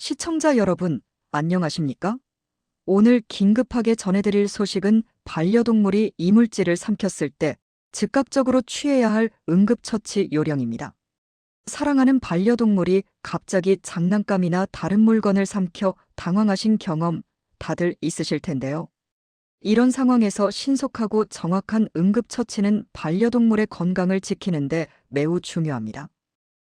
시청자 여러분, 안녕하십니까? 오늘 긴급하게 전해드릴 소식은 반려동물이 이물질을 삼켰을 때 즉각적으로 취해야 할 응급처치 요령입니다. 사랑하는 반려동물이 갑자기 장난감이나 다른 물건을 삼켜 당황하신 경험 다들 있으실 텐데요. 이런 상황에서 신속하고 정확한 응급처치는 반려동물의 건강을 지키는데 매우 중요합니다.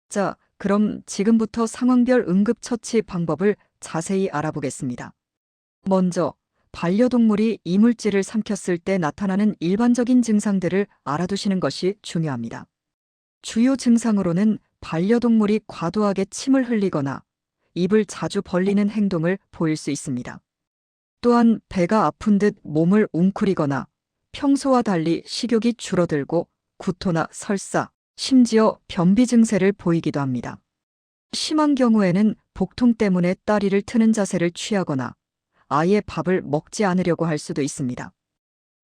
자, 그럼 지금부터 상황별 응급처치 방법을 자세히 알아보겠습니다. 먼저, 반려동물이 이물질을 삼켰을 때 나타나는 일반적인 증상들을 알아두시는 것이 중요합니다. 주요 증상으로는 반려동물이 과도하게 침을 흘리거나 입을 자주 벌리는 행동을 보일 수 있습니다. 또한 배가 아픈 듯 몸을 웅크리거나 평소와 달리 식욕이 줄어들고 구토나 설사, 심지어 변비 증세를 보이기도 합니다. 심한 경우에는 복통 때문에 다리를 트는 자세를 취하거나 아예 밥을 먹지 않으려고 할 수도 있습니다.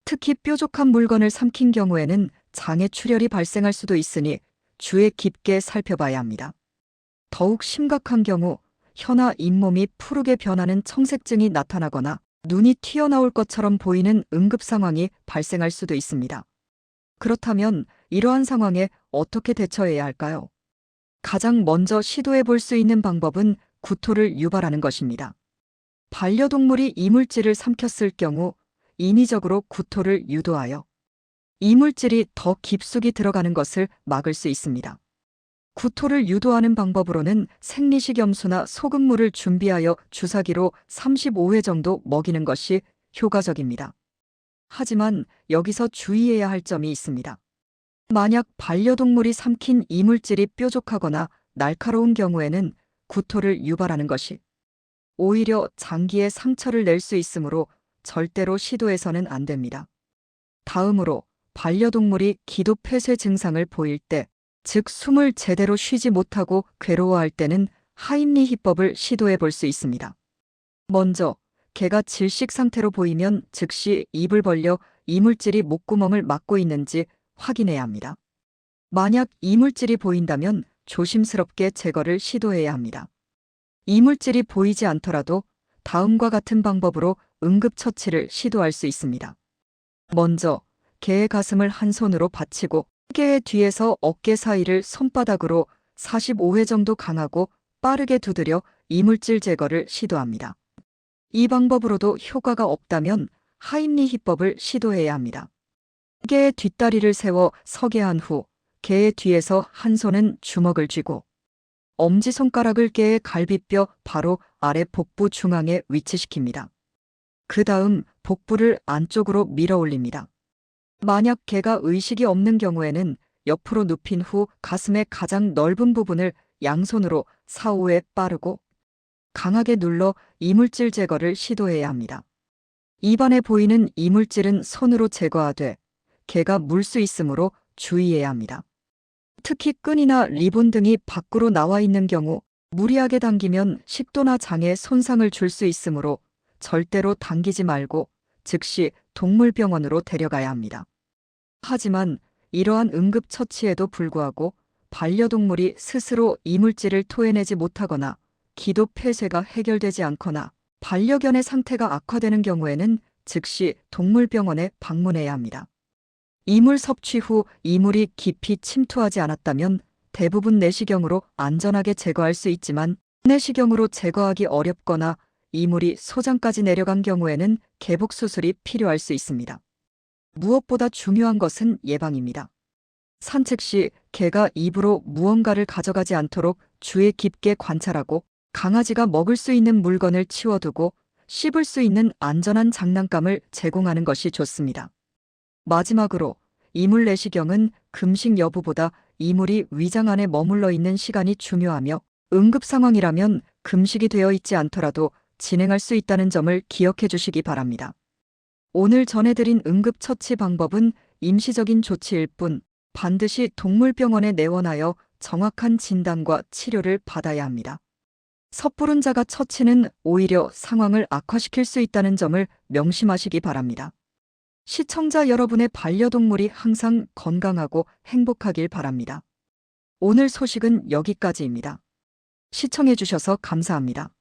특히 뾰족한 물건을 삼킨 경우에는 장에 출혈이 발생할 수도 있으니 주의 깊게 살펴봐야 합니다. 더욱 심각한 경우 혀나 잇몸이 푸르게 변하는 청색증이 나타나거나 눈이 튀어나올 것처럼 보이는 응급 상황이 발생할 수도 있습니다. 그렇다면 이러한 상황에 어떻게 대처해야 할까요? 가장 먼저 시도해 볼 수 있는 방법은 구토를 유발하는 것입니다. 반려동물이 이물질을 삼켰을 경우 인위적으로 구토를 유도하여 이물질이 더 깊숙이 들어가는 것을 막을 수 있습니다. 구토를 유도하는 방법으로는 생리식염수나 소금물을 준비하여 주사기로 35회 정도 먹이는 것이 효과적입니다. 하지만 여기서 주의해야 할 점이 있습니다. 만약 반려동물이 삼킨 이물질이 뾰족하거나 날카로운 경우에는 구토를 유발하는 것이 오히려 장기에 상처를 낼 수 있으므로 절대로 시도해서는 안 됩니다. 다음으로 반려동물이 기도폐쇄 증상을 보일 때, 즉 숨을 제대로 쉬지 못하고 괴로워할 때는 하임리 히법을 시도해 볼 수 있습니다. 먼저 개가 질식 상태로 보이면 즉시 입을 벌려 이물질이 목구멍을 막고 있는지 확인해야 합니다. 만약 이물질이 보인다면 조심스럽게 제거를 시도해야 합니다. 이물질이 보이지 않더라도 다음과 같은 방법으로 응급처치를 시도할 수 있습니다. 먼저 개의 가슴을 한 손으로 받치고 개의 뒤에서 어깨 사이를 손바닥으로 45회 정도 강하고 빠르게 두드려 이물질 제거를 시도합니다. 이 방법으로도 효과가 없다면 하임리 히법을 시도해야 합니다. 개의 뒷다리를 세워 서게 한 후 개의 뒤에서 한 손은 주먹을 쥐고 엄지손가락을 개의 갈비뼈 바로 아래 복부 중앙에 위치시킵니다. 그 다음 복부를 안쪽으로 밀어 올립니다. 만약 개가 의식이 없는 경우에는 옆으로 눕힌 후 가슴의 가장 넓은 부분을 양손으로 4, 5회 빠르고 강하게 눌러 이물질 제거를 시도해야 합니다. 입안에 보이는 이물질은 손으로 제거하되 개가 물 수 있으므로 주의해야 합니다. 특히 끈이나 리본 등이 밖으로 나와 있는 경우 무리하게 당기면 식도나 장에 손상을 줄 수 있으므로 절대로 당기지 말고 즉시 동물병원으로 데려가야 합니다. 하지만 이러한 응급처치에도 불구하고 반려동물이 스스로 이물질을 토해내지 못하거나 기도 폐쇄가 해결되지 않거나 반려견의 상태가 악화되는 경우에는 즉시 동물병원에 방문해야 합니다. 이물 섭취 후 이물이 깊이 침투하지 않았다면 대부분 내시경으로 안전하게 제거할 수 있지만 내시경으로 제거하기 어렵거나 이물이 소장까지 내려간 경우에는 개복 수술이 필요할 수 있습니다. 무엇보다 중요한 것은 예방입니다. 산책 시 개가 입으로 무언가를 가져가지 않도록 주의 깊게 관찰하고 강아지가 먹을 수 있는 물건을 치워두고 씹을 수 있는 안전한 장난감을 제공하는 것이 좋습니다. 마지막으로 이물 내시경은 금식 여부보다 이물이 위장 안에 머물러 있는 시간이 중요하며 응급 상황이라면 금식이 되어 있지 않더라도 진행할 수 있다는 점을 기억해 주시기 바랍니다. 오늘 전해드린 응급처치 방법은 임시적인 조치일 뿐 반드시 동물병원에 내원하여 정확한 진단과 치료를 받아야 합니다. 섣부른 자가 처치는 오히려 상황을 악화시킬 수 있다는 점을 명심하시기 바랍니다. 시청자 여러분의 반려동물이 항상 건강하고 행복하길 바랍니다. 오늘 소식은 여기까지입니다. 시청해 주셔서 감사합니다.